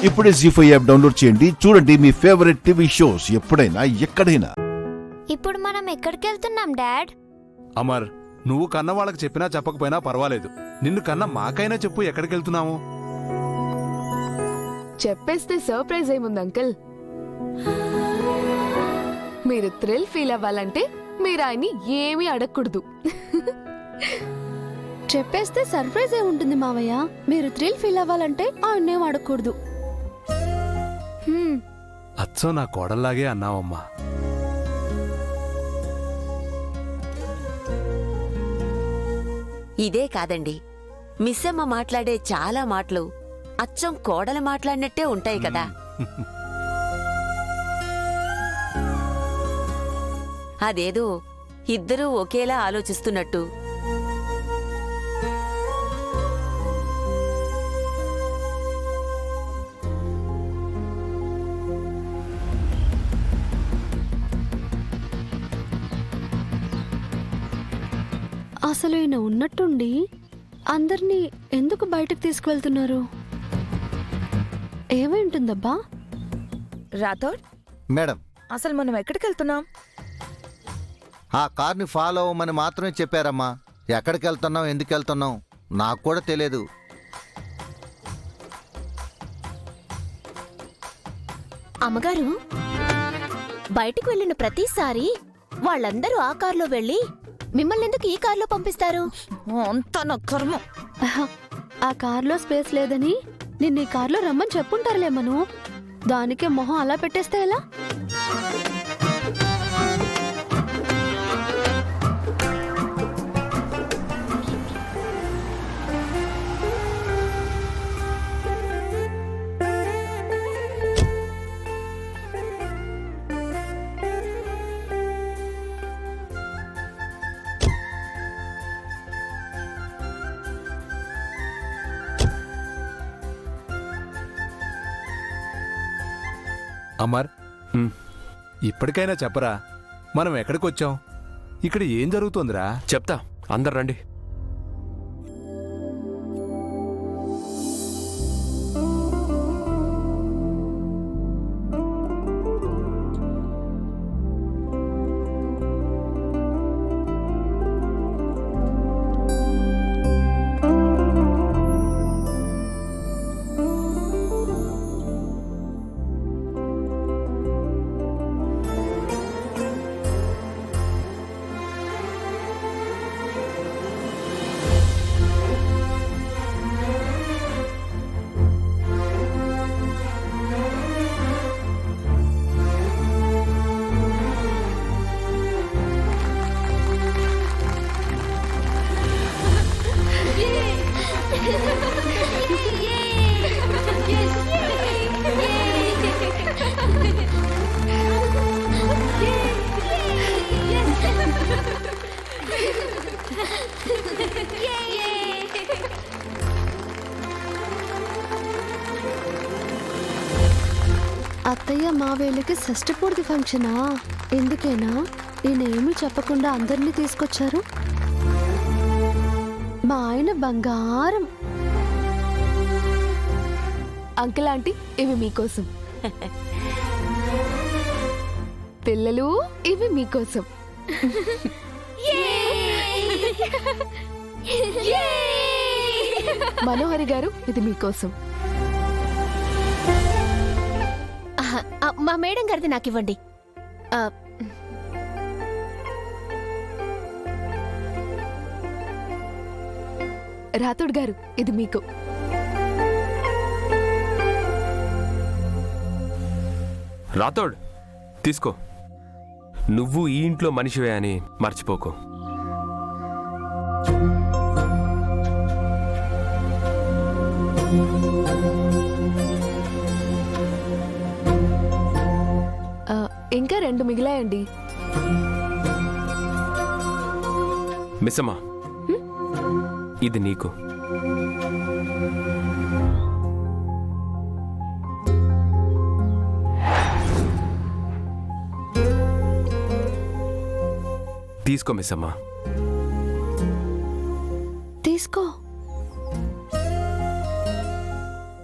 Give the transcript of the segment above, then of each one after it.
ఇప్పుడే జీ5 app download చేయండి. చూడండి మీ ఫేవరెట్ టీవీ షోస్ ఎప్పుడైనా ఎక్కడైనా. ఇప్పుడు మనం ఎక్కడికి వెళ్తున్నాం డాడ్? అమర్, నువ్వు కన్న వాళ్ళకి చెప్పినా చెప్పకపోయినా పర్వాలేదు. నిన్ను కన్న మాకైనా చెప్పు ఎక్కడికి వెళ్తున్నాము. చెప్పేస్తే సర్ప్రైజ్ ఏముంది అంకుల్. మీరు థ్రిల్ ఫీల్ అవ్వాలంటే మీరు ఆయన్ని ఏమీ అడగకూడదు. చెప్పేస్తే సర్ప్రైజ్ ఏ ఉంటుంది మావయ్య. మీరు థ్రిల్ ఫీల్ అవ్వాలంటే ఆయన్నేం అడగకూడదు. అచ్చం నా కోడల్లాగే అన్నావమ్మా. ఇదే కాదండి, మిస్సమ్మ మాట్లాడే చాలా మాటలు అచ్చం కోడలు మాట్లాడినట్టే ఉంటాయి కదా. అదేదో ఇద్దరూ ఒకేలా ఆలోచిస్తున్నట్టు. అసలు ఈయన ఉన్నట్టుండి అందరినీ ఎందుకు బయటకు తీసుకువెళ్తున్నారు? ఏమైంటుందబ్బా? రాథోడ్ మేడం, అసలు మనం ఎక్కడికి వెళ్తున్నాం? ఆ కార్ని ఫాలో అవ్వమని మాత్రమే చెప్పారమ్మా. ఎక్కడికి వెళ్తున్నాం, ఎందుకు వెళ్తున్నాం నాకు కూడా తెలియదు. అమ్మగారు, బయటికి వెళ్ళిన ప్రతిసారి వాళ్ళందరూ ఆ కార్లో వెళ్ళి మిమ్మల్ని ఎందుకు ఈ కార్లో పంపిస్తారు? అంతా నా కర్మ. ఆ కార్లో స్పేస్ లేదని నిన్న ఈ కార్లో రమ్మని చెప్పుంటారులే మను. దానికే మొహం అలా పెట్టేస్తే ఎలా? అమర్, ఇప్పటికైనా చెప్పరా, మనం ఎక్కడికొచ్చాం, ఇక్కడ ఏం జరుగుతోందిరా? చెప్తా, అందరు రండి. అత్తయ్య మావేలికి షష్ఠపూర్తి ఫంక్షనా? ఎందుకేనా ఈయన ఏమీ చెప్పకుండా అందరినీ తీసుకొచ్చారు? మా ఆయన బంగారం. అంకుల్ ఆంటీ, ఇవి మీకోసం. పిల్లలు, ఇవి మీకోసం. మనోహరి గారు, ఇది మీకోసం. మా మేడం గారిది నాకు ఇవ్వండి. రాథోడ్ గారు, ఇది మీకు. రాథోడ్, తీసుకో. నువ్వు ఈ ఇంట్లో మనిషివే అని మర్చిపోకు. ఇంకా 2 మిగిలాయండి. మిస్సమ్మా, ఇది నీకు. తీసుకో మిస్సమ్మా. తీసుకో.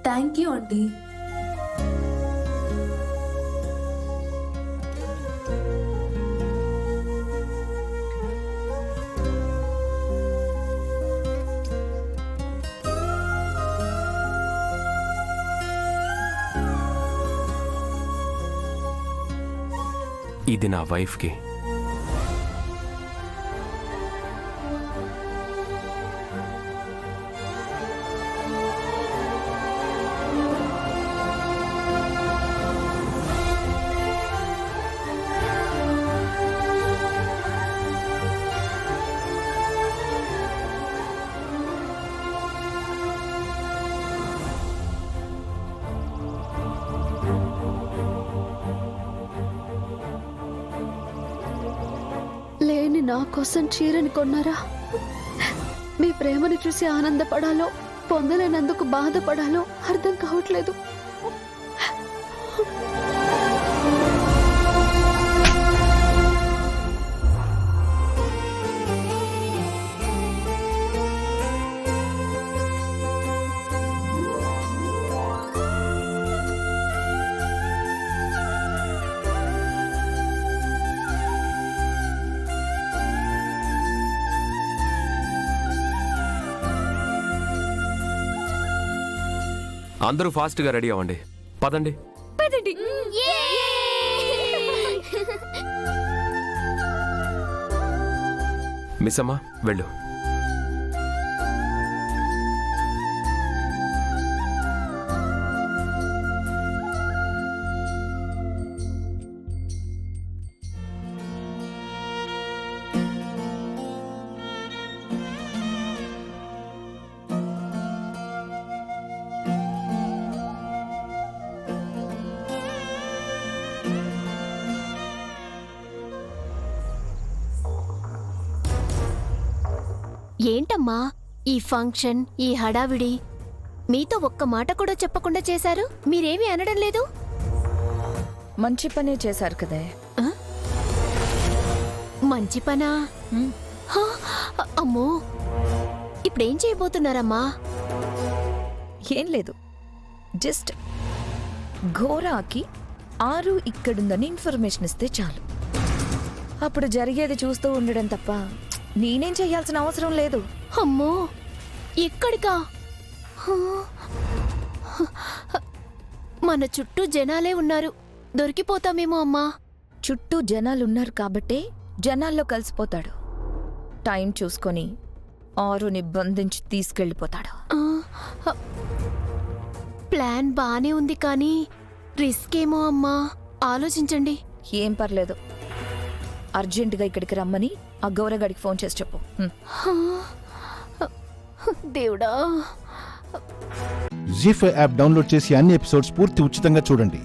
Thank you aunty. ఇది నా వైఫ్కి. లేని నా కోసం చీరని కొన్నారా? మీ ప్రేమను చూసి ఆనందపడాలో పొందలేనందుకు బాధపడాలో అర్థం కావట్లేదు. అందరూ ఫాస్ట్గా రెడీ అవ్వండి. పదండి. మిస్ అమ్మా వెళ్ళు. ఏంటమ్మా ఈ ఫంక్షన్, ఈ హడావిడి? మీతో ఒక్క మాట కూడా చెప్పకుండా చేశారు. మీరేమీ అనడం లేదు. మంచి పనే చేశారు కదే. మంచి పనా? హా, అమ్మో, ఇప్పుడేం చేయబోతున్నారమ్మా? ఏం లేదు, జస్ట్ ఘోరాకి ఆరు ఇక్కడుందని ఇన్ఫర్మేషన్ ఇస్తే చాలు. అప్పుడు జరిగేది చూస్తూ ఉండడం తప్ప నేనేం చెయ్యాల్సిన అవసరం లేదు. అమ్మో, ఎక్కడికా? హా, మన చుట్టూ జనాలే ఉన్నారు, దొరికిపోతామేమో అమ్మా. చుట్టూ జనాలున్నారు కాబట్టే జనాల్లో కలిసిపోతాడు. టైం చూసుకొని ఆరుని బంధించి తీసుకెళ్ళిపోతాడు. ఆ, ప్లాన్ బానే ఉంది కానీ రిస్క్ ఏమో అమ్మా. ఆలోచించండి. ఏం పర్లేదు, అర్జెంటుగా ఇక్కడికి రమ్మని ఆ గౌరగాడికి ఫోన్ చేసి చెప్పు. హా, దేవుడా. జీ5 యాప్ డౌన్లోడ్ చేసి అన్ని ఎపిసోడ్స్ పూర్తి ఉచితంగా చూడండి.